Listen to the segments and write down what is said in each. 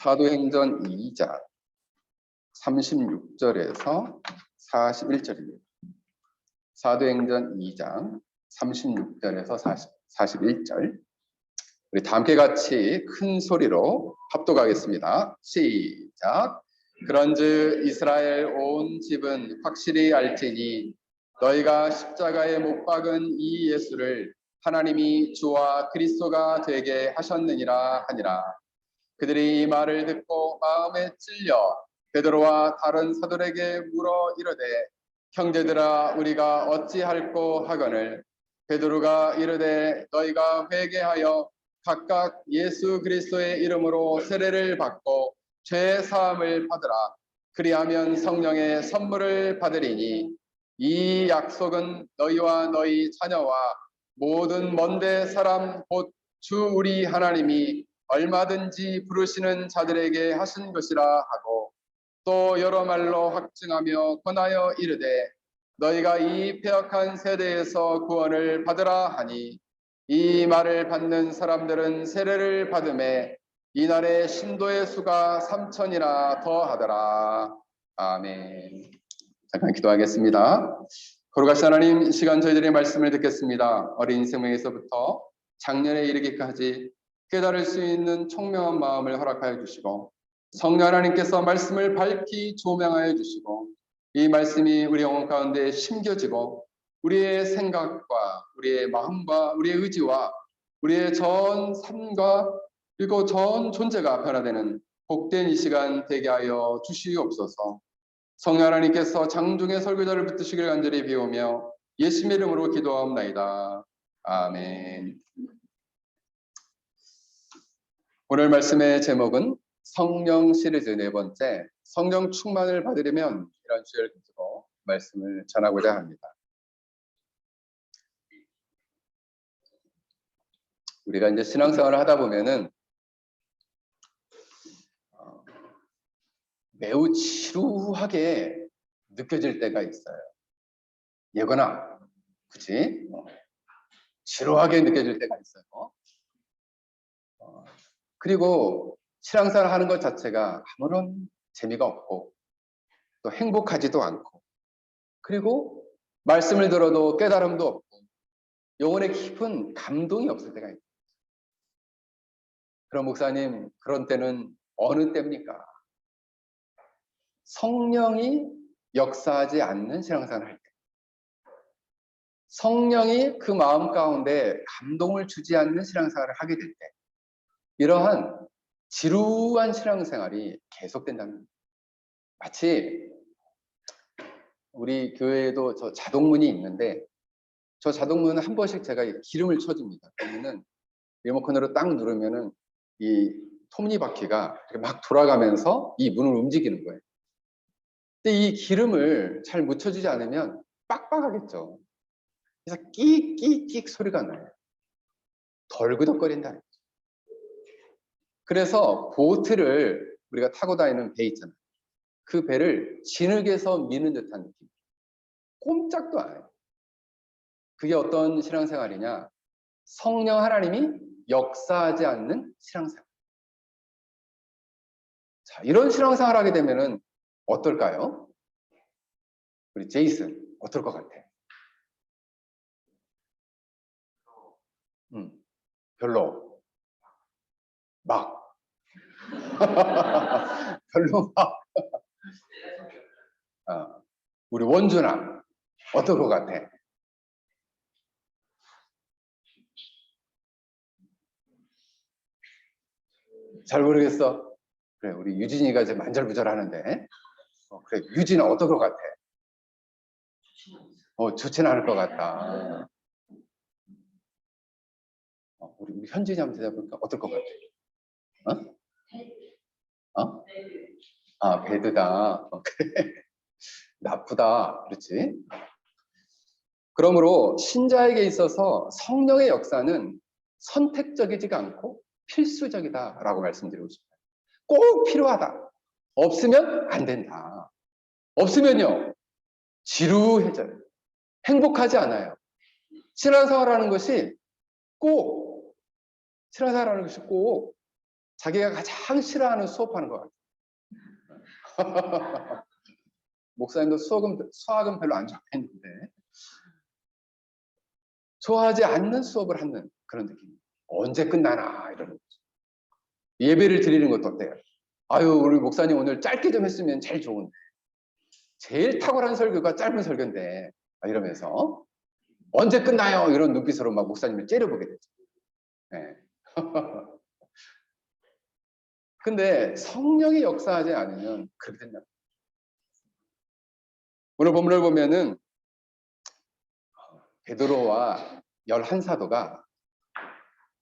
사도행전 2장 36절에서 41절입니다. 사도행전 2장 36절에서 41절. 우리 다 함께 같이 큰 소리로 합독하겠습니다. 시작. 그런즉 이스라엘 온 집은 확실히 알지니 너희가 십자가에 못 박은 이 예수를 하나님이 주와 그리스도가 되게 하셨느니라 하니라. 그들이 이 말을 듣고 마음에 찔려 베드로와 다른 사도에게 물어 이르되 형제들아 우리가 어찌할꼬 하거늘. 베드로가 이르되 너희가 회개하여 각각 예수 그리스도의 이름으로 세례를 받고 죄 사함을 받으라. 그리하면 성령의 선물을 받으리니 이 약속은 너희와 너희 자녀와 모든 먼데 사람 곧 주 우리 하나님이 얼마든지 부르시는 자들에게 하신 것이라 하고 또 여러 말로 확증하며 권하여 이르되 너희가 이 패역한 세대에서 구원을 받으라 하니 이 말을 받는 사람들은 세례를 받음에 이날의 신도의 수가 3,000이나 더하더라. 아멘. 잠깐 기도하겠습니다. 거룩하신 하나님, 이 시간 저희들의 말씀을 듣겠습니다. 어린 생명에서부터 장년에 이르기까지 깨달을 수 있는 총명한 마음을 허락하여 주시고 성령 하나님께서 말씀을 밝히 조명하여 주시고 이 말씀이 우리 영혼 가운데 심겨지고 우리의 생각과 우리의 마음과 우리의 의지와 우리의 전 삶과 그리고 전 존재가 변화되는 복된 이 시간 되게 하여 주시옵소서. 성령 하나님께서 장중의 설교자를 붙드시길 간절히 비우며 예수님의 이름으로 기도하옵나이다. 아멘. 오늘 말씀의 제목은 성령 시리즈 네 번째, 성령 충만을 받으려면, 이런 주제를 가지고 말씀을 전하고자 합니다. 우리가 이제 신앙생활을 하다 보면은 매우 지루하게 느껴질 때가 있어요. 예거나, 그치? 지루하게 느껴질 때가 있어요. 그리고 신앙생활 하는 것 자체가 아무런 재미가 없고 또 행복하지도 않고 그리고 말씀을 들어도 깨달음도 없고 영혼의 깊은 감동이 없을 때가 있어요. 그럼 목사님, 그런 때는 어느 때입니까? 성령이 역사하지 않는 신앙생활을 할 때, 성령이 그 마음 가운데 감동을 주지 않는 신앙생활을 하게 될 때, 이러한 지루한 신앙생활이 계속된다는 겁니다. 마치 우리 교회에도 저 자동문이 있는데 저 자동문은 한 번씩 제가 기름을 쳐줍니다. 그러면은 리모컨으로 딱 누르면은 이 톱니바퀴가 막 돌아가면서 이 문을 움직이는 거예요. 근데 이 기름을 잘 묻혀주지 않으면 빡빡하겠죠. 그래서 끼끼끼 소리가 나요. 덜그덕거린다는 거죠. 그래서 보트를 우리가 타고 다니는 배 있잖아요. 그 배를 진흙에서 미는 듯한 느낌. 꼼짝도 안 해요. 그게 어떤 신앙생활이냐? 성령 하나님이 역사하지 않는 신앙생활. 자, 이런 신앙생활 하게 되면은 어떨까요? 우리 제이슨, 어떨 것 같아? 별로. 막. 별로 막. 우리 원준아, 어떨 것 같아? 잘 모르겠어. 그래, 우리 유진이가 이제 만절부절 그래, 유진아, 어떨 것 같아? 좋지는 않을 것 같다. 우리 현진이 한번 대답해볼까? 어떨 것 같아? 배드다. 그래. 나쁘다. 그렇지? 그러므로 신자에게 있어서 성령의 역사는 선택적이지가 않고 필수적이다라고 말씀드리고 싶어요. 꼭 필요하다. 없으면 안 된다. 없으면요, 지루해져요. 행복하지 않아요. 신앙생활하는 것이 꼭 자기가 가장 싫어하는 수업하는 것 같아요. 목사님도 수학은 별로 안 좋아했는데 좋아하지 않는 수업을 하는 그런 느낌. 언제 끝나나 이러는 거죠. 예배를 드리는 것도 어때요? 아유, 우리 목사님 오늘 짧게 좀 했으면 제일 좋은데. 제일 탁월한 설교가 짧은 설교인데 이러면서 언제 끝나요? 이런 눈빛으로 막 목사님을 째려보게 되죠. 네. 근데 성령이 역사하지 않으면 그렇게 된다. 오늘 본문을 보면은 베드로와 11사도가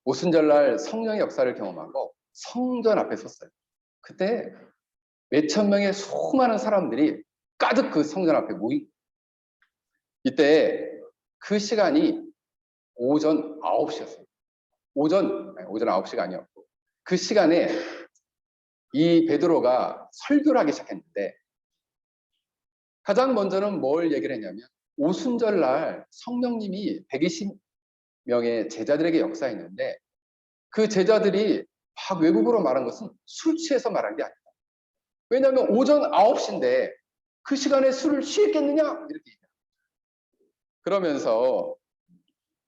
오순절날 성령의 역사를 경험하고 성전 앞에 섰어요. 그때 몇천 명의 수많은 사람들이 가득 그 성전 앞에 모인. 이때 그 시간이 오전 9시였어요. 오전 9시가 아니었고 그 시간에 이 베드로가 설교를 하기 시작했는데 가장 먼저는 뭘 얘기를 했냐면 오순절날 성령님이 120명의 제자들에게 역사했는데 그 제자들이 막 외국어로 말한 것은 술 취해서 말한 게 아니다. 왜냐하면 오전 9시인데 그 시간에 술을 취했겠느냐? 이렇게 얘기합니다. 그러면서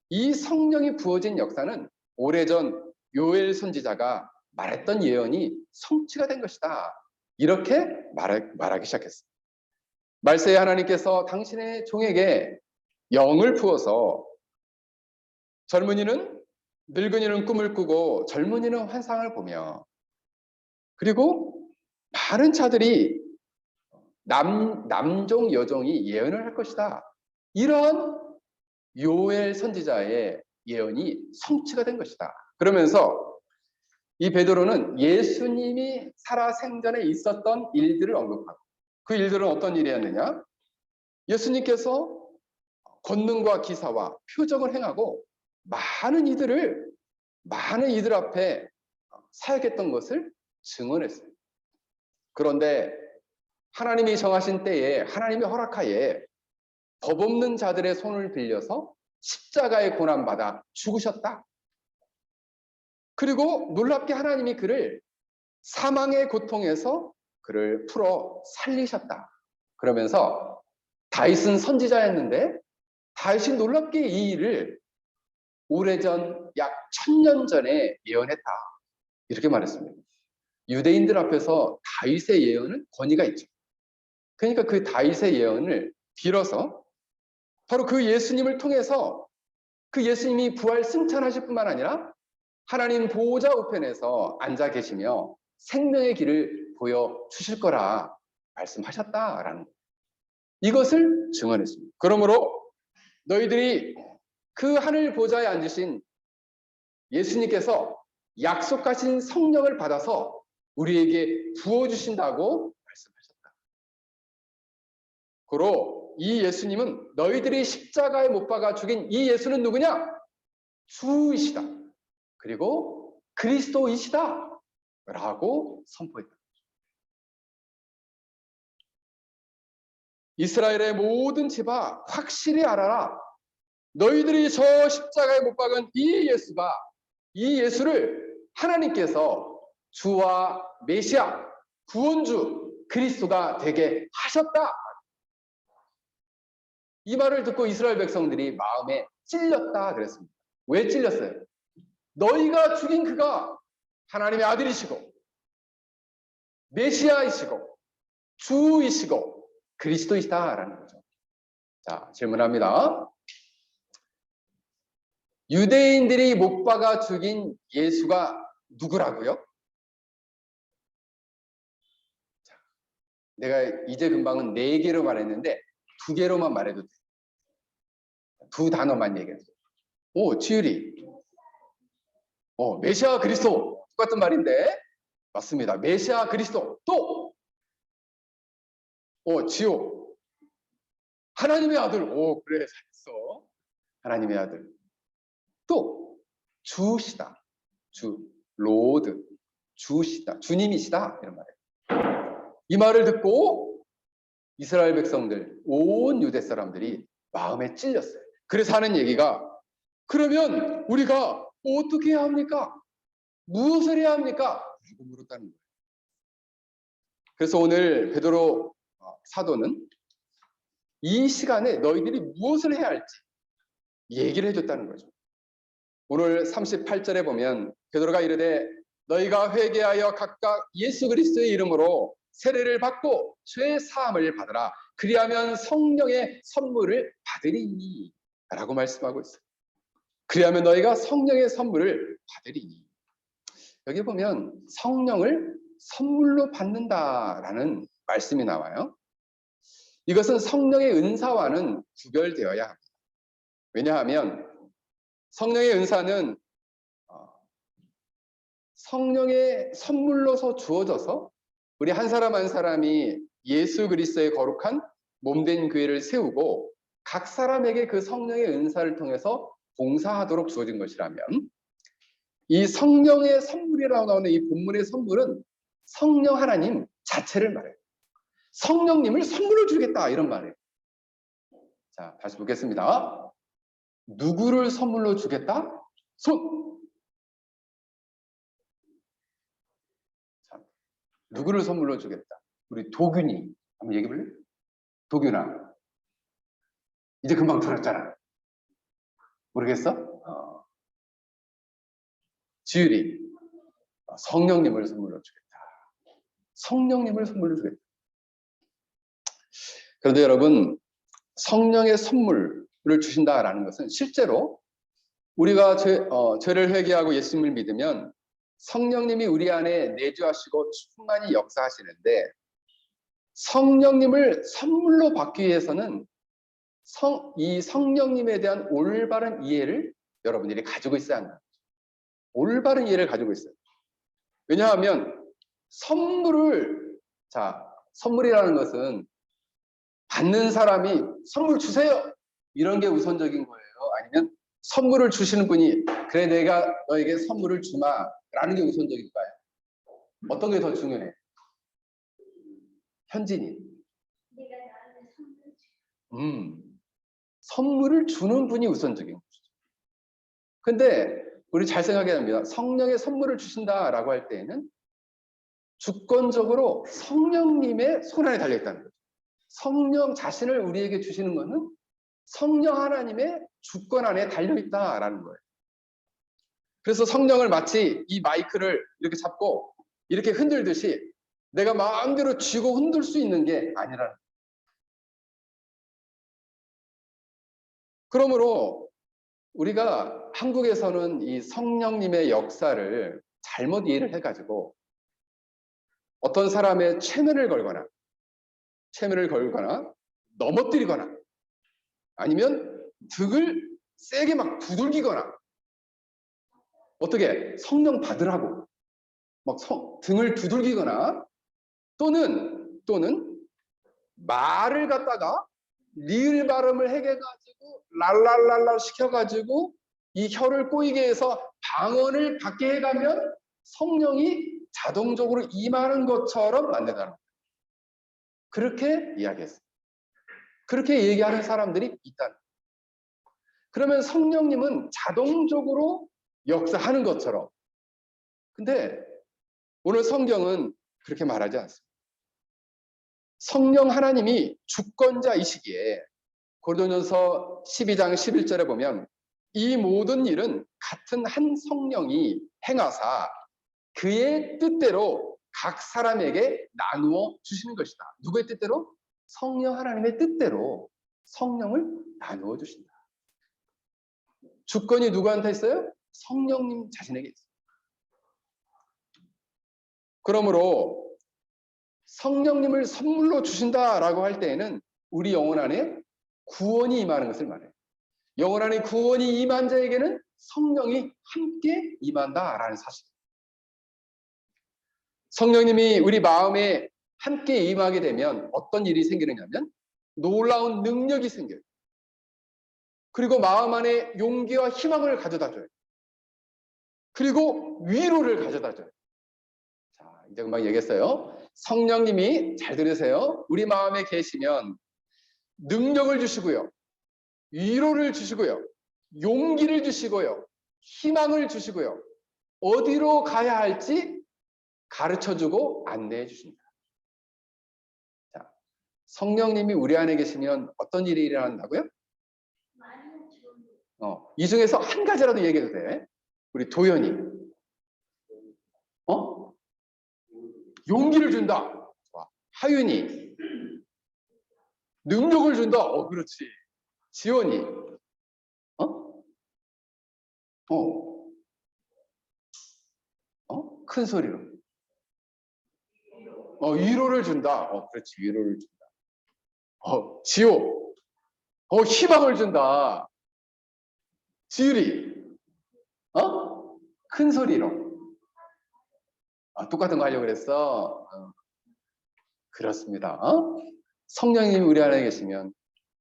이 성령이 부어진 역사는 오래전 요엘 선지자가 말했던 예언이 성취가 된 것이다. 이렇게 말하기 시작했어요. 말세에 하나님께서 당신의 종에게 영을 부어서 젊은이는 늙은이는 꿈을 꾸고 젊은이는 환상을 보며 그리고 많은 자들이 남종 여종이 예언을 할 것이다. 이런 요엘 선지자의 예언이 성취가 된 것이다. 그러면서 이 베드로는 예수님이 살아 생전에 있었던 일들을 언급하고 그 일들은 어떤 일이었느냐? 예수님께서 권능과 기사와 표적을 행하고 많은 이들 앞에 사역했던 것을 증언했어요. 그런데 하나님이 정하신 때에 하나님의 허락하에 법 없는 자들의 손을 빌려서 십자가에 고난받아 죽으셨다. 그리고 놀랍게 하나님이 그를 사망의 고통에서 그를 풀어 살리셨다. 그러면서 다윗은 선지자였는데 다윗이 놀랍게 이 일을 오래전 약 1000년 전에 예언했다. 이렇게 말했습니다. 유대인들 앞에서 다윗의 예언은 권위가 있죠. 그러니까 그 다윗의 예언을 빌어서 바로 그 예수님을 통해서 그 예수님이 부활 승천하실 뿐만 아니라 하나님 보호자 우편에서 앉아 계시며 생명의 길을 보여주실 거라 말씀하셨다라는 거예요. 이것을 증언했습니다. 그러므로 너희들이 그 하늘 보좌에 앉으신 예수님께서 약속하신 성령을 받아서 우리에게 부어주신다고 말씀하셨다. 그로 이 예수님은 너희들이 십자가에 못 박아 죽인 이 예수는 누구냐? 주이시다. 그리고 그리스도이시다. 라고 선포했다. 이스라엘의 모든 집아 확실히 알아라. 너희들이 저 십자가에 못 박은 이 예수를 하나님께서 주와 메시아, 구원주, 그리스도가 되게 하셨다. 이 말을 듣고 이스라엘 백성들이 마음에 찔렸다 그랬습니다. 왜 찔렸어요? 너희가 죽인 그가 하나님의 아들이시고 메시아이시고 주이시고 그리스도이시다라는 거죠. 자, 질문합니다. 유대인들이 못 박아 죽인 예수가 누구라고요? 자, 내가 이제 금방은 4개로 말했는데 2개로만 말해도 돼. 2단어만 얘기했어요. 오, 지율이. 메시아 그리스도 똑같은 말인데 맞습니다. 메시아 그리스도 또 지호 하나님의 아들. 오, 그래 잘했어. 하나님의 아들. 또 주시다. 주 로드 주시다. 주님이시다. 이런 말이에요. 이 말을 듣고 이스라엘 백성들 온 유대 사람들이 마음에 찔렸어요. 그래서 하는 얘기가 그러면 우리가 어떻게 해야 합니까? 무엇을 해야 합니까? 라고 물었다는 거예요. 그래서 오늘 베드로 사도는 이 시간에 너희들이 무엇을 해야 할지 얘기를 해줬다는 거죠. 오늘 38절에 보면 베드로가 이르되 너희가 회개하여 각각 예수 그리스도의 이름으로 세례를 받고 죄 사함을 받으라. 그리하면 성령의 선물을 받으리니 라고 말씀하고 있어요. 그리하면 너희가 성령의 선물을 받으리니. 여기 보면 성령을 선물로 받는다라는 말씀이 나와요. 이것은 성령의 은사와는 구별되어야 합니다. 왜냐하면 성령의 은사는 성령의 선물로서 주어져서 우리 한 사람 한 사람이 예수 그리스도의 거룩한 몸된 교회를 세우고 각 사람에게 그 성령의 은사를 통해서 봉사하도록 주어진 것이라면, 이 성령의 선물이라고 나오는 이 본문의 선물은 성령 하나님 자체를 말해요. 성령님을 선물로 주겠다 이런 말이에요. 자, 다시 보겠습니다. 누구를 선물로 주겠다? 손. 자, 누구를 선물로 주겠다? 우리 도균이 한번 얘기해 볼래? 도균아, 이제 금방 들었잖아. 모르겠어? 지율이 성령님을 선물로 주겠다. 성령님을 선물로 주겠다. 그런데 여러분, 성령의 선물을 주신다라는 것은 실제로 우리가 죄를 회개하고 예수님을 믿으면 성령님이 우리 안에 내주하시고 충만히 역사하시는데, 성령님을 선물로 받기 위해서는 이 성령님에 대한 올바른 이해를 여러분들이 가지고 있어야 합니다. 올바른 이해를 가지고 있어요. 왜냐하면 선물이라는 것은 받는 사람이 선물 주세요 이런 게 우선적인 거예요? 아니면 선물을 주시는 분이 그래 내가 너에게 선물을 주마 라는 게 우선적일까요? 어떤 게 더 중요해? 현진이. 선물을 주는 분이 우선적인 것이죠. 근데 우리 잘 생각해야 합니다. 성령의 선물을 주신다라고 할 때에는 주권적으로 성령님의 손 안에 달려있다는 거죠. 성령 자신을 우리에게 주시는 것은 성령 하나님의 주권 안에 달려있다라는 거예요. 그래서 성령을 마치 이 마이크를 이렇게 잡고 이렇게 흔들듯이 내가 마음대로 쥐고 흔들 수 있는 게 아니라는 거예요. 그러므로 우리가 한국에서는 이 성령님의 역사를 잘못 이해를 해가지고 어떤 사람의 체면을 걸거나 넘어뜨리거나 아니면 등을 세게 막 두들기거나 어떻게 성령 받으라고 막 등을 두들기거나 또는 말을 갖다가 리을 발음을 해가지고 랄랄랄라 시켜가지고 이 혀를 꼬이게 해서 방언을 받게 해가면 성령이 자동적으로 임하는 것처럼 만든다는 거예요. 그렇게 이야기했어요. 그렇게 얘기하는 사람들이 있다는 거예요. 그러면 성령님은 자동적으로 역사하는 것처럼. 근데 오늘 성경은 그렇게 말하지 않습니다. 성령 하나님이 주권자이시기에 고린도전서 12장 11절에 보면 이 모든 일은 같은 한 성령이 행하사 그의 뜻대로 각 사람에게 나누어 주시는 것이다. 누구의 뜻대로? 성령 하나님의 뜻대로 성령을 나누어 주신다. 주권이 누구한테 있어요? 성령님 자신에게 있어요. 그러므로 성령님을 선물로 주신다라고 할 때에는 우리 영혼 안에 구원이 임하는 것을 말해요. 영혼 안에 구원이 임한 자에게는 성령이 함께 임한다라는 사실입니다. 성령님이 우리 마음에 함께 임하게 되면 어떤 일이 생기느냐면 놀라운 능력이 생겨요. 그리고 마음 안에 용기와 희망을 가져다줘요. 그리고 위로를 가져다줘요. 자, 이제 금방 얘기했어요. 성령님이 잘 들으세요. 우리 마음에 계시면 능력을 주시고요. 위로를 주시고요. 용기를 주시고요. 희망을 주시고요. 어디로 가야 할지 가르쳐주고 안내해 주십니다. 자, 성령님이 우리 안에 계시면 어떤 일이 일어난다고요? 이 중에서 한 가지라도 얘기해도 돼. 우리 도연이. 용기를 준다. 하윤이. 능력을 준다. 그렇지. 지원이. 큰 소리로. 위로를 준다. 그렇지. 위로를 준다. 지호. 희망을 준다. 지율이. 큰 소리로. 똑같은 거 하려고 그랬어. 그렇습니다. 성령님이 우리 안에 계시면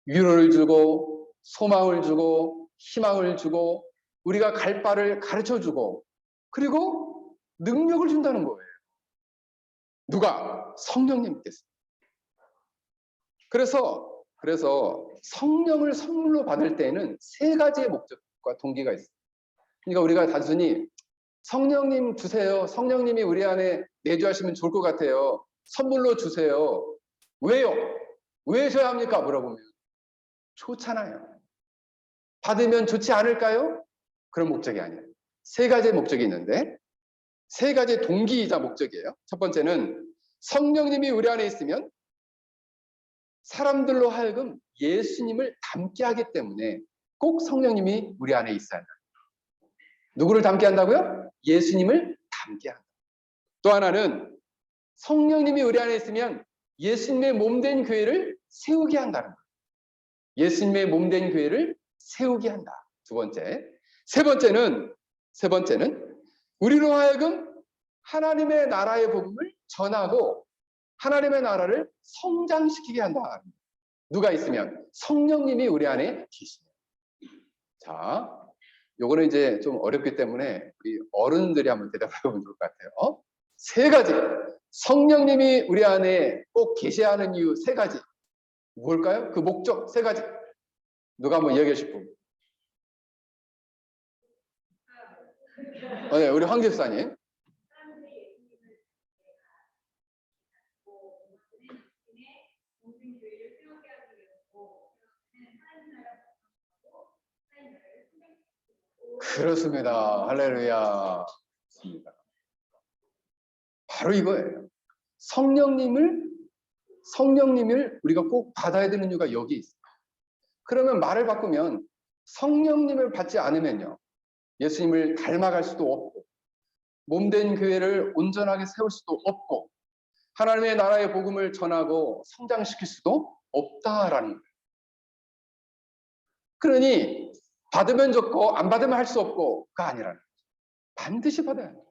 위로를 주고 소망을 주고 희망을 주고 우리가 갈 바를 가르쳐주고 그리고 능력을 준다는 거예요. 누가? 성령님께서. 그래서 성령을 선물로 받을 때에는 세 가지의 목적과 동기가 있어요. 그러니까 우리가 단순히 성령님 주세요. 성령님이 우리 안에 내주하시면 좋을 것 같아요. 선물로 주세요. 왜요? 왜 줘야 합니까? 물어보면 좋잖아요. 받으면 좋지 않을까요? 그런 목적이 아니에요. 세 가지의 목적이 있는데 세 가지의 동기이자 목적이에요. 첫 번째는 성령님이 우리 안에 있으면 사람들로 하여금 예수님을 닮게 하기 때문에 꼭 성령님이 우리 안에 있어야 한다. 누구를 닮게 한다고요? 예수님을 닮게 한다. 또 하나는 성령님이 우리 안에 있으면 예수님의 몸된 교회를 세우게 한다는 거예요. 예수님의 몸된 교회를 세우게 한다. 두 번째. 세 번째는 우리로 하여금 하나님의 나라의 복음을 전하고 하나님의 나라를 성장시키게 한다. 누가 있으면? 성령님이 우리 안에 계시면. 자, 요거는 이제 좀 어렵기 때문에 우리 어른들이 한번 대답해 보면 좋을 것 같아요. 세 가지. 성령님이 우리 안에 꼭 계셔야 하는 이유 세 가지. 뭘까요? 그 목적 세 가지. 누가 한번 이야기해 주실 분? 네, 우리 황 집사님. 그렇습니다. 할렐루야. 바로 이거예요. 성령님을 우리가 꼭 받아야 되는 이유가 여기 있어요. 그러면 말을 바꾸면 성령님을 받지 않으면요. 예수님을 닮아갈 수도 없고 몸된 교회를 온전하게 세울 수도 없고 하나님의 나라의 복음을 전하고 성장시킬 수도 없다라는 거예요. 그러니 받으면 좋고 안 받으면 할 수 없고가 아니라는 거예요. 반드시 받아야 해요.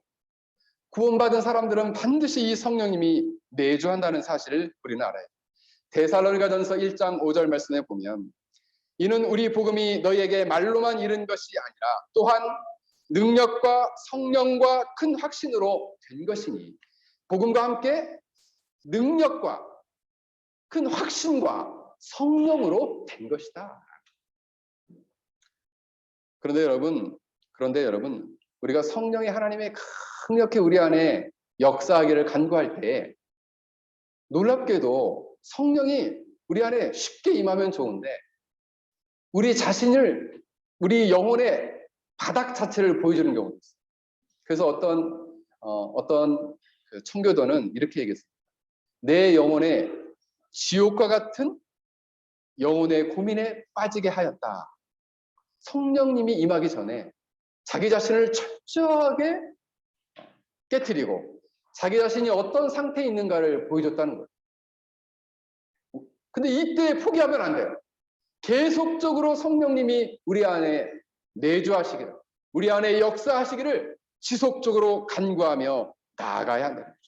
구원받은 사람들은 반드시 이 성령님이 내주한다는 사실을 우리는 알아요. 데살로니가전서 1장 5절 말씀에 보면 이는 우리 복음이 너희에게 말로만 이른 것이 아니라 또한 능력과 성령과 큰 확신으로 된 것이니 복음과 함께 능력과 큰 확신과 성령으로 된 것이다. 그런데 여러분 우리가 성령의 하나님의 강력히 우리 안에 역사하기를 간구할 때 놀랍게도 성령이 우리 안에 쉽게 임하면 좋은데 우리 자신을 우리 영혼의 바닥 자체를 보여주는 경우도 있어요. 그래서 어떤 그 청교도는 이렇게 얘기했습니다. 내 영혼의 지옥과 같은 영혼의 고민에 빠지게 하였다. 성령님이 임하기 전에 자기 자신을 철저하게 깨트리고 자기 자신이 어떤 상태에 있는가를 보여줬다는 거예요. 근데 이때 포기하면 안 돼요. 계속적으로 성령님이 우리 안에 내주하시기를, 우리 안에 역사하시기를 지속적으로 간구하며 나아가야 한다는 거죠.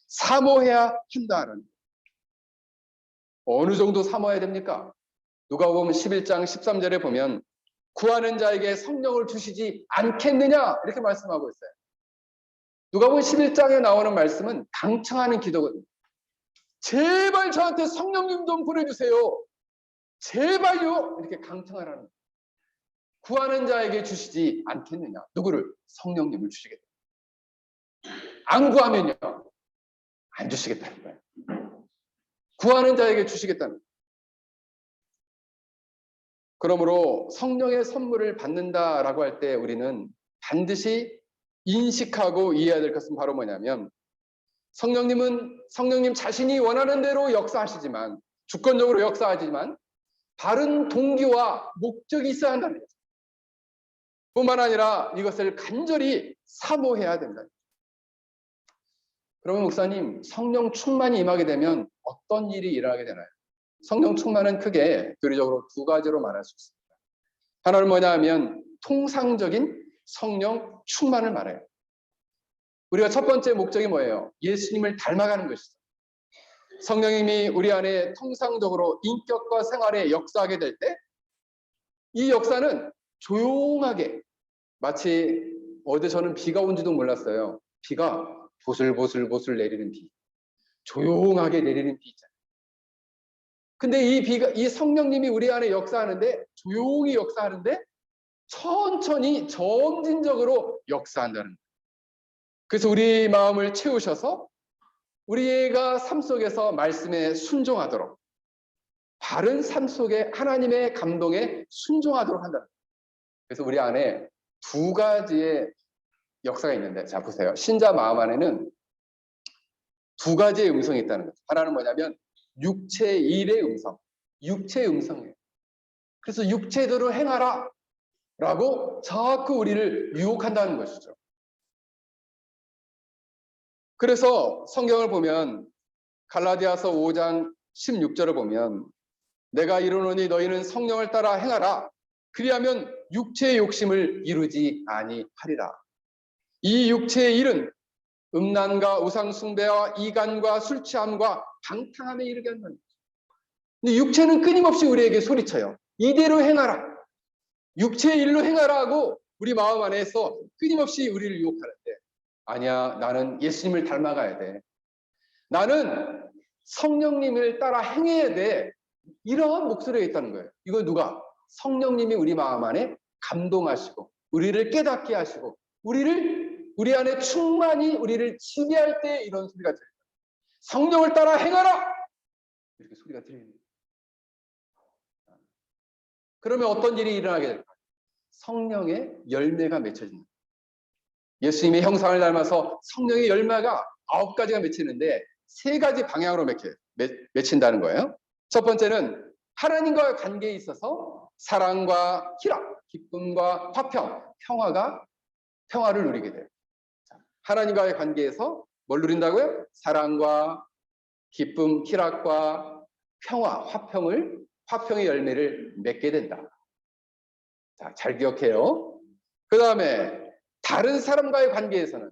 사모해야 한다는 거예요. 어느 정도 사모해야 됩니까? 누가복음 11장 13절에 보면 구하는 자에게 성령을 주시지 않겠느냐 이렇게 말씀하고 있어요. 누가복음 11장에 나오는 말씀은 강청하는 기도거든요. 제발 저한테 성령님 좀 보내주세요. 제발요. 이렇게 강청하라는 거예요. 구하는 자에게 주시지 않겠느냐. 누구를? 성령님을 주시겠다. 안 구하면요. 안 주시겠다는 거예요. 구하는 자에게 주시겠다는 거예요. 그러므로 성령의 선물을 받는다라고 할 때 우리는 반드시 인식하고 이해해야 될 것은 바로 뭐냐면 성령님 자신이 원하는 대로 역사하시지만 주권적으로 역사하지만 바른 동기와 목적이 있어야 한다는 거죠. 뿐만 아니라 이것을 간절히 사모해야 된다. 그러면 목사님, 성령 충만이 임하게 되면 어떤 일이 일어나게 되나요? 성령 충만은 크게 교리적으로 두 가지로 말할 수 있습니다. 하나는 뭐냐 하면 통상적인 성령 충만을 말해요. 우리가 첫 번째 목적이 뭐예요? 예수님을 닮아가는 것이죠. 성령님이 우리 안에 통상적으로 인격과 생활에 역사하게 될 때 이 역사는 조용하게 마치 어제 저는 비가 온지도 몰랐어요. 비가 보슬보슬 내리는 비. 조용하게 내리는 비 있잖아요. 근데 이 성령님이 우리 안에 역사하는데 조용히 역사하는데 천천히 점진적으로 역사한다는 거예요. 그래서 우리 마음을 채우셔서 우리가 삶 속에서 말씀에 순종하도록 바른 삶 속에 하나님의 감동에 순종하도록 한다. 그래서 우리 안에 두 가지의 역사가 있는데, 자 보세요. 신자 마음 안에는 두 가지의 음성이 있다는 거죠. 하나는 뭐냐면 육체의 일의 음성, 육체의 음성이에요. 그래서 육체대로 행하라 라고 자꾸 우리를 유혹한다는 것이죠. 그래서 성경을 보면 갈라디아서 5장 16절을 보면 내가 이르노니 너희는 성령을 따라 행하라. 그리하면 육체의 욕심을 이루지 아니하리라. 이 육체의 일은 음란과 우상숭배와 이간과 술취함과 방탕함에 이르게 한다는 거죠. 근데 육체는 끊임없이 우리에게 소리쳐요. 이대로 행하라. 육체의 일로 행하라고 우리 마음 안에서 끊임없이 우리를 유혹하는데 아니야, 나는 예수님을 닮아가야 돼. 나는 성령님을 따라 행해야 돼. 이러한 목소리가 있다는 거예요. 이거 누가? 성령님이 우리 마음 안에 감동하시고 우리를 깨닫게 하시고 우리 안에 충만히 우리를 지배할 때 이런 소리가 들려요. 성령을 따라 행하라! 이렇게 소리가 들려요. 그러면 어떤 일이 일어나게 될까요? 성령의 열매가 맺혀진다. 예수님의 형상을 닮아서 성령의 열매가 9가지가 맺히는데 3가지 방향으로 맺힌다는 거예요. 첫 번째는 하나님과의 관계에 있어서 사랑과 희락, 기쁨과 화평, 평화를 누리게 돼요. 하나님과의 관계에서 뭘 누린다고요? 사랑과 기쁨, 희락과 평화, 화평의 열매를 맺게 된다. 자, 잘 기억해요. 그 다음에 다른 사람과의 관계에서는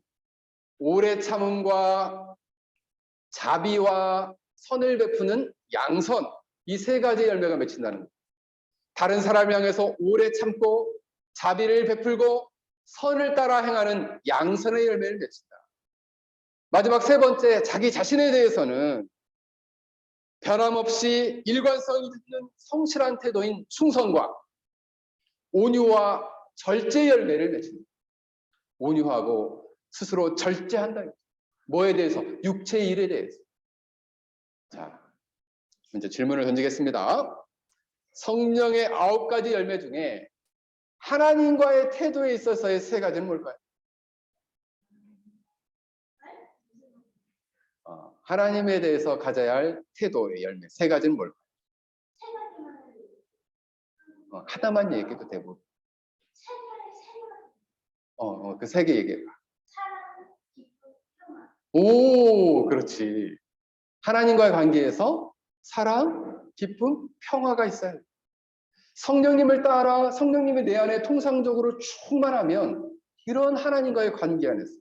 오래 참음과 자비와 선을 베푸는 양선, 이 3가지 열매가 맺힌다는 거예요. 다른 사람을 향해서 오래 참고 자비를 베풀고 선을 따라 행하는 양선의 열매를 맺힌다. 마지막 3번째, 자기 자신에 대해서는 변함없이 일관성이 있는 성실한 태도인 충성과 온유와 절제 열매를 맺힌다. 온유하고 스스로 절제한다. 뭐에 대해서? 육체의 일에 대해서. 자, 먼저 질문을 던지겠습니다. 성령의 9가지 열매 중에 하나님과의 태도에 있어서의 3가지는 뭘까요? 하나님에 대해서 가져야 할 태도의 열매 3가지는 뭘까요? 하나만 얘기해도 되고. 그 3개 얘기해봐. 오, 그렇지. 하나님과의 관계에서 사랑, 기쁨, 평화가 있어요. 성령님을 따라 성령님이 내 안에 통상적으로 충만하면 이런 하나님과의 관계 안에서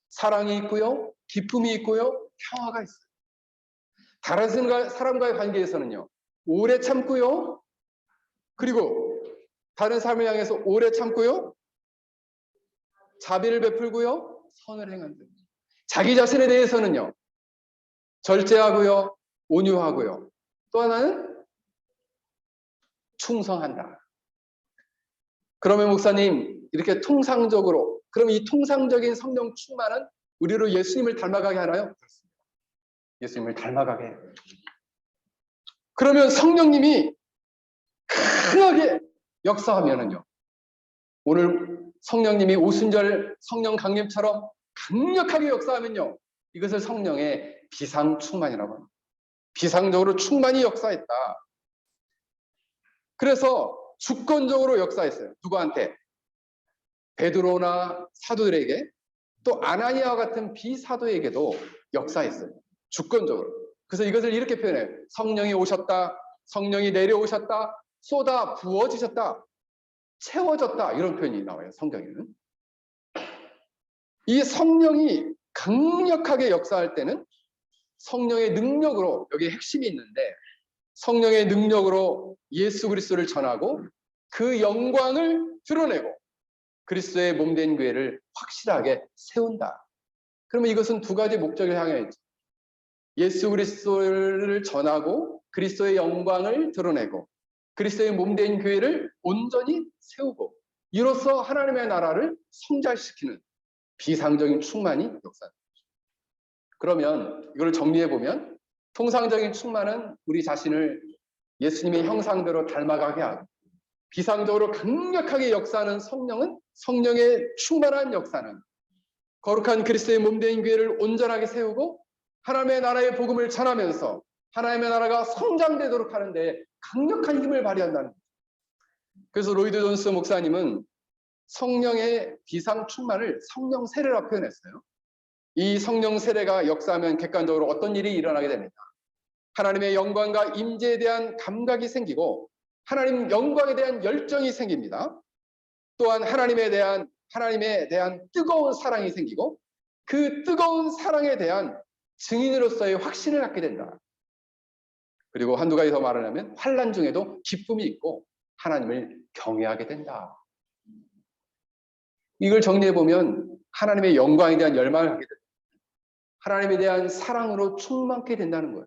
사랑이 있고요, 기쁨이 있고요, 평화가 있어요. 다른 사람과의 관계에서는요, 오래 참고요, 그리고 다른 사람을 향해서 오래 참고요, 자비를 베풀고요, 선을 행한다. 자기 자신에 대해서는요, 절제하고요, 온유하고요. 또 하나는 충성한다. 그러면 목사님, 이렇게 통상적으로, 그럼 이 통상적인 성령 충만은 우리로 예수님을 닮아가게 하나요? 그렇습니다. 예수님을 닮아가게 해요. 그러면 성령님이 강하게 역사하면은요, 오늘 성령님이 오순절 성령 강림처럼 강력하게 역사하면요, 이것을 성령의 비상 충만이라고 합니다. 비상적으로 충만히 역사했다. 그래서 주권적으로 역사했어요. 누구한테? 베드로나 사도들에게, 또 아나니아와 같은 비사도에게도 역사했어요. 주권적으로. 그래서 이것을 이렇게 표현해요. 성령이 오셨다, 성령이 내려오셨다, 쏟아 부어지셨다, 채워졌다, 이런 표현이 나와요. 성경에는. 이 성령이 강력하게 역사할 때는 성령의 능력으로, 여기 핵심이 있는데, 성령의 능력으로 예수 그리스도를 전하고 그 영광을 드러내고 그리스도의 몸된 교회를 확실하게 세운다. 그러면 이것은 두 가지 목적을 향해 있죠. 예수 그리스도를 전하고 그리스도의 영광을 드러내고 그리스도의 몸된 교회를 온전히 세우고, 이로써 하나님의 나라를 성장시키는 비상적인 충만이 역사입니다. 그러면 이걸 정리해 보면, 통상적인 충만은 우리 자신을 예수님의 형상대로 닮아가게 하고, 비상적으로 강력하게 역사하는 성령은, 성령의 충만한 역사는 거룩한 그리스도의 몸된 교회를 온전하게 세우고 하나님의 나라의 복음을 전하면서 하나님의 나라가 성장되도록 하는데 강력한 힘을 발휘한다는 거죠. 그래서 로이드 존스 목사님은 성령의 비상 충만을 성령 세례라 표현했어요. 이 성령 세례가 역사하면 객관적으로 어떤 일이 일어나게 됩니다. 하나님의 영광과 임재에 대한 감각이 생기고 하나님 영광에 대한 열정이 생깁니다. 또한 하나님에 대한 뜨거운 사랑이 생기고 그 뜨거운 사랑에 대한 증인으로서의 확신을 갖게 된다. 그리고 한두 가지 더 말하자면 환난 중에도 기쁨이 있고 하나님을 경외하게 된다. 이걸 정리해 보면 하나님의 영광에 대한 열망을 하게 된다. 하나님에 대한 사랑으로 충만케 된다는 거예요.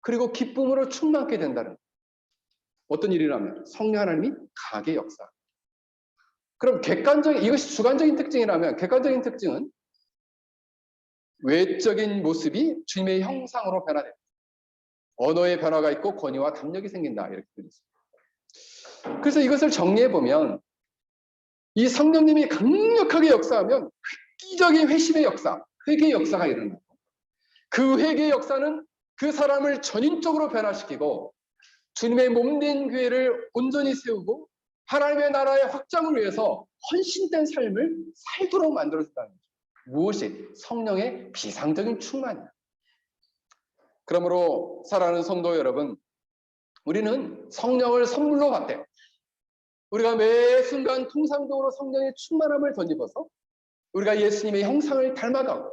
그리고 기쁨으로 충만케 된다는 거예요. 어떤 일이라면 성령 하나님이 강하게 역사. 그럼 이것이 주관적인 특징이라면 객관적인 특징은 외적인 모습이 주님의 형상으로 변화됩니다. 언어의 변화가 있고 권위와 담력이 생긴다, 이렇게 되겠습니다. 그래서 이것을 정리해 보면 이 성령님이 강력하게 역사하면 획기적인 회심의 역사, 회개의 역사가 일어나고, 그 회개의 역사는 그 사람을 전인적으로 변화시키고 주님의 몸된 교회를 온전히 세우고 하나님의 나라의 확장을 위해서 헌신된 삶을 살도록 만들어준다는 거죠. 무엇이? 성령의 비상적인 충만이야. 그러므로 사랑하는 성도 여러분, 우리는 성령을 선물로 받대요. 우리가 매 순간 통상적으로 성령의 충만함을 덧입어서 우리가 예수님의 형상을 닮아가고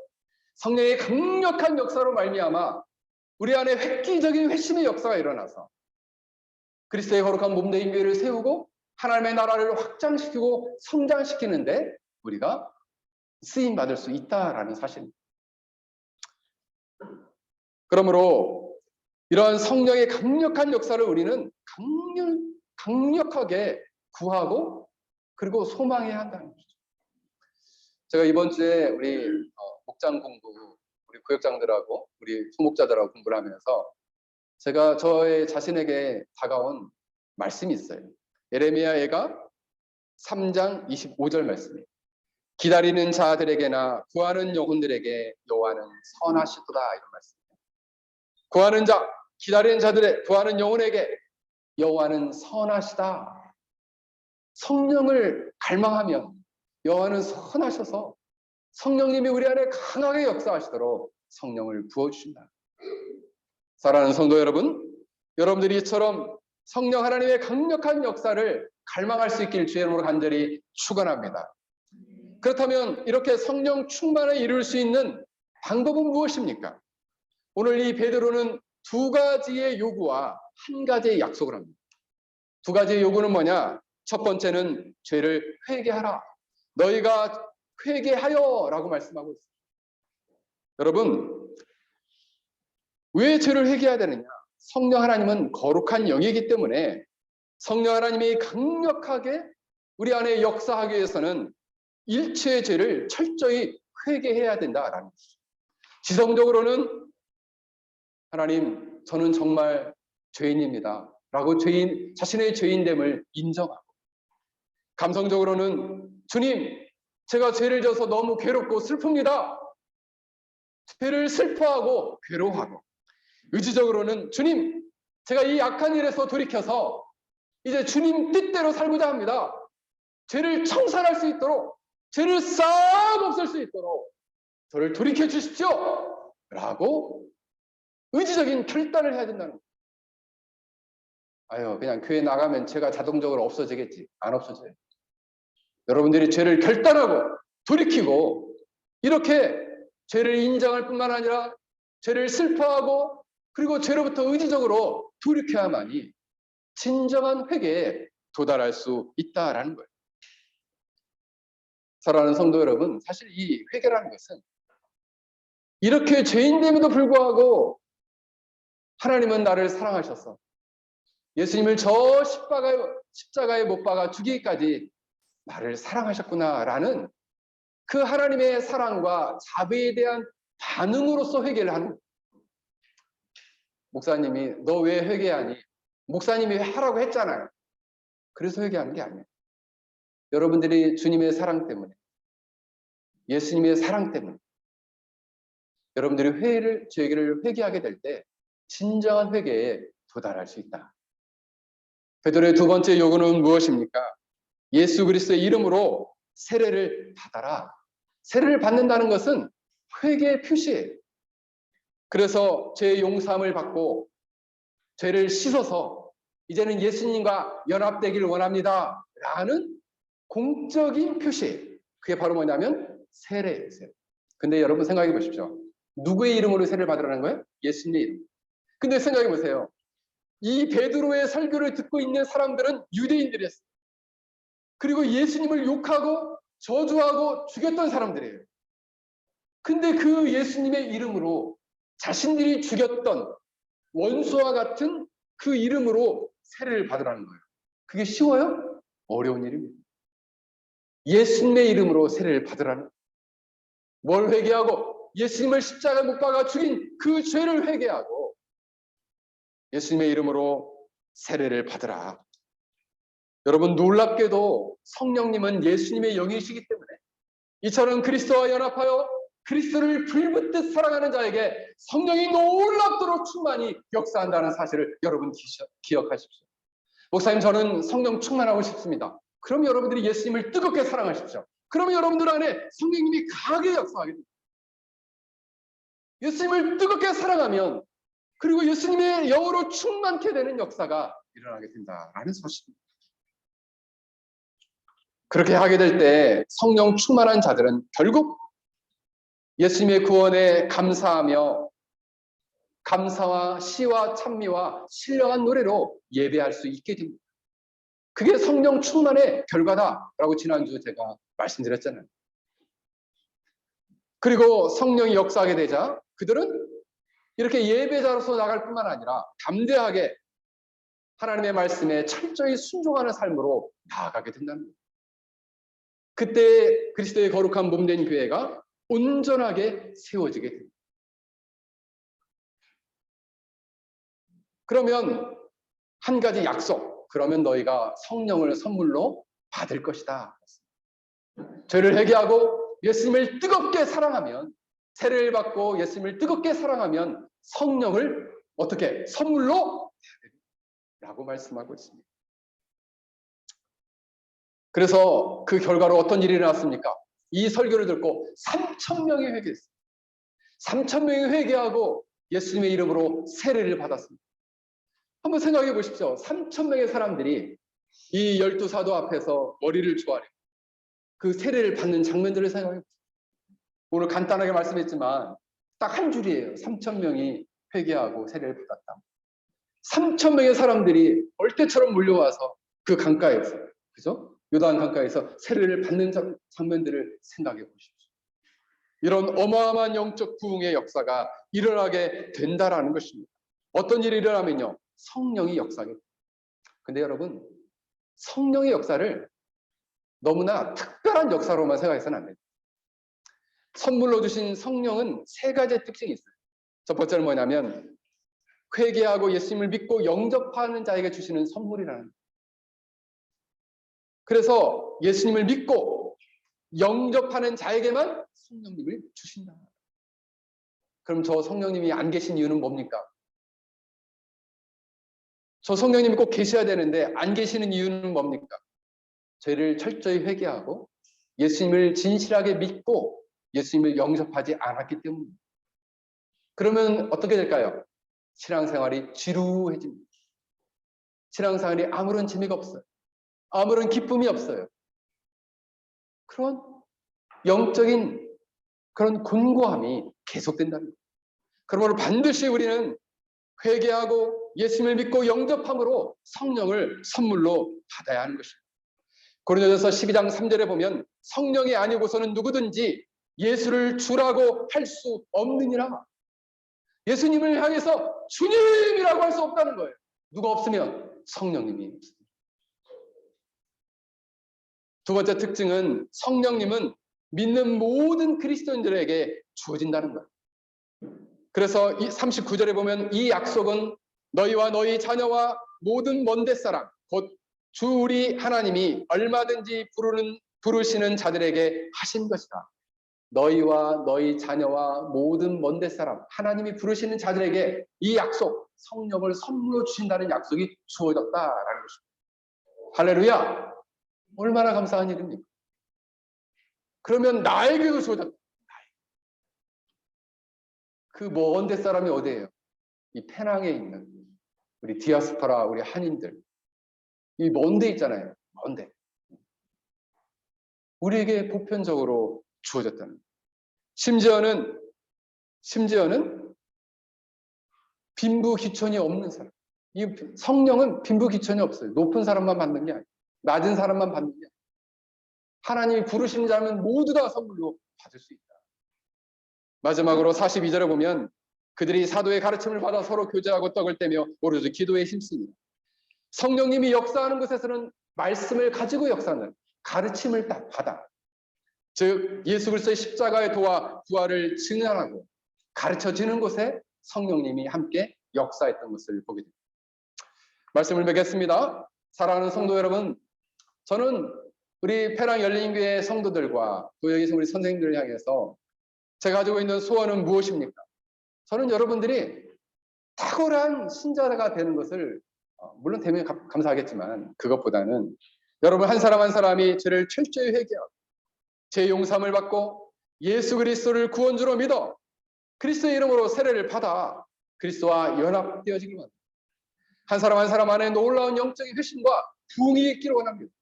성령의 강력한 역사로 말미암아 우리 안에 획기적인 회심의 역사가 일어나서 그리스도의 거룩한 몸된 교회를 세우고 하나님의 나라를 확장시키고 성장시키는데 우리가 쓰임받을 수 있다라는 사실입니다. 그러므로 이러한 성령의 강력한 역사를 우리는 강력하게 구하고 그리고 소망해야 한다는 거죠. 제가 이번 주에 우리 목장 공부, 우리 구역장들하고 우리 소목자들하고 공부를 하면서 제가 저의 자신에게 다가온 말씀이 있어요. 예레미야가 3장 25절 말씀이에요. 기다리는 자들에게나 구하는 영혼들에게 여호와는 선하시도다, 이런 말씀이에요. 구하는 자, 기다리는 자들의 구하는 영혼에게 여호와는 선하시다. 성령을 갈망하면 여호와는 선하셔서 성령님이 우리 안에 강하게 역사하시도록 성령을 부어주신다. 사랑하는 성도 여러분, 여러분들이 이처럼 성령 하나님의 강력한 역사를 갈망할 수 있길 주의 이름으로 간절히 축원합니다. 그렇다면 이렇게 성령 충만을 이룰 수 있는 방법은 무엇입니까? 오늘 이 베드로는 두 가지의 요구와 한 가지의 약속을 합니다. 두 가지의 요구는 뭐냐? 첫 번째는 죄를 회개하라. 너희가 회개하여 라고 말씀하고 있습니다. 여러분, 왜 죄를 회개해야 되느냐? 성령 하나님은 거룩한 영이기 때문에 성령 하나님이 강력하게 우리 안에 역사하기 위해서는 일체의 죄를 철저히 회개해야 된다라는 것이죠. 지성적으로는 하나님, 저는 정말 죄인입니다. 라고 자신의 죄인됨을 인정하고, 감성적으로는 주님, 제가 죄를 져서 너무 괴롭고 슬픕니다. 죄를 슬퍼하고 괴로워하고, 의지적으로는 주님, 제가 이 악한 일에서 돌이켜서 이제 주님 뜻대로 살고자 합니다. 죄를 청산할 수 있도록, 죄를 싹 없앨 수 있도록 저를 돌이켜 주십시오. 라고 의지적인 결단을 해야 된다는 거예요. 아유, 그냥 교회 나가면 죄가 자동적으로 없어지겠지. 안 없어져요. 여러분들이 죄를 결단하고 돌이키고 이렇게 죄를 인정할 뿐만 아니라 죄를 슬퍼하고 그리고 죄로부터 의지적으로 돌이켜야만이 진정한 회개에 도달할 수 있다라는 거예요. 사랑하는 성도 여러분, 사실 이 회개라는 것은 이렇게 죄인됨에도 불구하고 하나님은 나를 사랑하셔서 예수님을 저 십자가에 못 박아 죽이기까지 나를 사랑하셨구나라는 그 하나님의 사랑과 자비에 대한 반응으로서 회개를 하는 거예요. 목사님이 너 왜 회개하니? 목사님이 하라고 했잖아요. 그래서 회개하는 게 아니에요. 여러분들이 주님의 사랑 때문에, 예수님의 사랑 때문에 여러분들이 죄를 회개하게 될 때 진정한 회개에 도달할 수 있다. 베드로의 두 번째 요구는 무엇입니까? 예수 그리스도의 이름으로 세례를 받아라. 세례를 받는다는 것은 회개의 표시예요. 그래서 죄 용서함을 받고 죄를 씻어서 이제는 예수님과 연합되기를 원합니다. 라는 공적인 표시예요. 그게 바로 뭐냐면 세례예요. 세례. 근데 여러분 생각해 보십시오. 누구의 이름으로 세례를 받으라는 거예요? 예수님의 이름. 근데 생각해 보세요. 이 베드로의 설교를 듣고 있는 사람들은 유대인들이었어요. 그리고 예수님을 욕하고 저주하고 죽였던 사람들이에요. 근데 그 예수님의 이름으로 자신들이 죽였던 원수와 같은 그 이름으로 세례를 받으라는 거예요. 그게 쉬워요? 어려운 일입니다. 예수님의 이름으로 세례를 받으라는 거예요. 뭘 회개하고 예수님을 십자가에 못 박아 죽인 그 죄를 회개하고 예수님의 이름으로 세례를 받으라. 여러분, 놀랍게도 성령님은 예수님의 영이시기 때문에 이처럼 그리스도와 연합하여 그리스도를 불붙듯 사랑하는 자에게 성령이 놀랍도록 충만히 역사한다는 사실을 여러분 기억하십시오. 목사님, 저는 성령 충만하고 싶습니다. 그럼 여러분들이 예수님을 뜨겁게 사랑하십시오. 그러면 여러분들 안에 성령님이 강하게 역사하게 됩니다. 예수님을 뜨겁게 사랑하면 그리고 예수님의 영으로 충만케 되는 역사가 일어나게 된다라는 사실입니다. 그렇게 하게 될 때 성령 충만한 자들은 결국 예수님의 구원에 감사하며 감사와 시와 찬미와 신령한 노래로 예배할 수 있게 됩니다. 그게 성령 충만의 결과다라고 지난주 제가 말씀드렸잖아요. 그리고 성령이 역사하게 되자 그들은 이렇게 예배자로서 나갈 뿐만 아니라 담대하게 하나님의 말씀에 철저히 순종하는 삶으로 나아가게 된다는 거예요. 그때 그리스도의 거룩한 몸된 교회가 온전하게 세워지게 됩니다. 그러면 한 가지 약속, 그러면 너희가 성령을 선물로 받을 것이다. 죄를 회개하고 예수님을 뜨겁게 사랑하면, 세례를 받고 예수님을 뜨겁게 사랑하면 성령을 어떻게 선물로 라고 말씀하고 있습니다. 그래서 그 결과로 어떤 일이 일어났습니까? 이 설교를 듣고 3,000명이 회개했습니다. 3,000명이 회개하고 예수님의 이름으로 세례를 받았습니다. 한번 생각해 보십시오. 3,000명의 사람들이 이 12사도 앞에서 머리를 조아려 그 세례를 받는 장면들을 생각해 보십시오. 오늘 간단하게 말씀했지만 딱 한 줄이에요. 3,000명이 회개하고 세례를 받았다. 3,000명의 사람들이 얼떼처럼 몰려와서 그 강가에서, 그죠? 요단 강가에서 세례를 받는 장면들을 생각해 보십시오. 이런 어마어마한 영적 부흥의 역사가 일어나게 된다라는 것입니다. 어떤 일이 일어나면요, 성령이 역사하게 됩니다. 근데 여러분, 성령의 역사를 너무나 특별한 역사로만 생각해서는 안 됩니다. 선물로 주신 성령은 세 가지 특징이 있어요. 첫 번째는 뭐냐면 회개하고 예수님을 믿고 영접하는 자에게 주시는 선물이라는 거예요. 그래서 예수님을 믿고 영접하는 자에게만 성령님을 주신다. 그럼 저 성령님이 안 계신 이유는 뭡니까? 저 성령님이 꼭 계셔야 되는데 안 계시는 이유는 뭡니까? 죄를 철저히 회개하고 예수님을 진실하게 믿고 예수님을 영접하지 않았기 때문입니다. 그러면 어떻게 될까요? 신앙생활이 지루해집니다. 신앙생활이 아무런 재미가 없어요. 아무런 기쁨이 없어요. 그런 영적인 그런 곤고함이 계속된다는 거예요. 그러므로 반드시 우리는 회개하고 예수님을 믿고 영접함으로 성령을 선물로 받아야 하는 것입니다. 고린도전서 12장 3절에 보면 성령이 아니고서는 누구든지 예수를 주라고 할 수 없느니라. 예수님을 향해서 주님이라고 할 수 없다는 거예요. 누가 없으면 성령님이 없습니다. 두 번째 특징은 성령님은 믿는 모든 그리스도인들에게 주어진다는 거예요. 그래서 이 39절에 보면 이 약속은 너희와 너희 자녀와 모든 먼데 사람 곧 주 우리 하나님이 얼마든지 부르시는 자들에게 하신 것이다. 너희와 너희 자녀와 모든 먼데 사람 하나님이 부르시는 자들에게 이 약속 성령을 선물로 주신다는 약속이 주어졌다라는 것입니다. 할렐루야. 얼마나 감사한 일입니까? 그러면 나에게도 주어졌다. 그 먼데 사람이 어디예요? 이 페낭에 있는 우리 디아스포라 우리 한인들 이 먼데 있잖아요. 먼데 우리에게 보편적으로 주어졌다는 거예요. 심지어는 빈부귀천이 없는 사람. 이 성령은 빈부귀천이 없어요. 높은 사람만 받는 게 아니에요. 낮은 사람만 받는 게 아니에요. 하나님이 부르시는 자는 모두 다 선물로 받을 수 있다. 마지막으로 42절에 보면 그들이 사도의 가르침을 받아 서로 교제하고 떡을 떼며 오로지 기도에 힘씁니다. 성령님이 역사하는 곳에서는 말씀을 가지고 역사하는 가르침을 받아. 즉 예수 그리스도의 십자가의 도와 부활을 증언하고 가르쳐지는 곳에 성령님이 함께 역사했던 것을 보게 됩니다. 말씀을 맺겠습니다. 사랑하는 성도 여러분, 저는 우리 페낭 열린교회 성도들과 또 여기서 우리 선생님들을 향해서 제가 가지고 있는 소원은 무엇입니까? 저는 여러분들이 탁월한 신자가 되는 것을 물론 되면 감사하겠지만 그것보다는 여러분 한 사람 한 사람이 죄를 철저히 회개하고 죄 용서함을 받고 예수 그리스도를 구원주로 믿어 그리스도의 이름으로 세례를 받아 그리스도와 연합되어지길 원합니다. 한 사람 한 사람 안에 놀라운 영적인 회심과 부흥이 있기를 원합니다.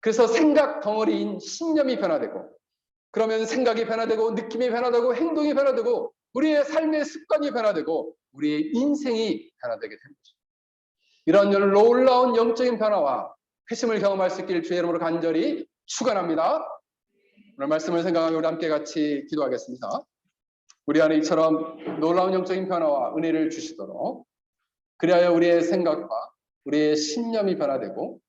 그래서 생각 덩어리인 신념이 변화되고 그러면 생각이 변화되고 느낌이 변화되고 행동이 변화되고 우리의 삶의 습관이 변화되고 우리의 인생이 변화되게 되는 것입니다. 이런 놀라운 영적인 변화와 회심을 경험할 수 있기를 주의 이름으로 간절히 축원합니다. 오늘 말씀을 생각하며 우리 함께 같이 기도하겠습니다. 우리 안에 이처럼 놀라운 영적인 변화와 은혜를 주시도록 그리하여 우리의 생각과 우리의 신념이 변화되고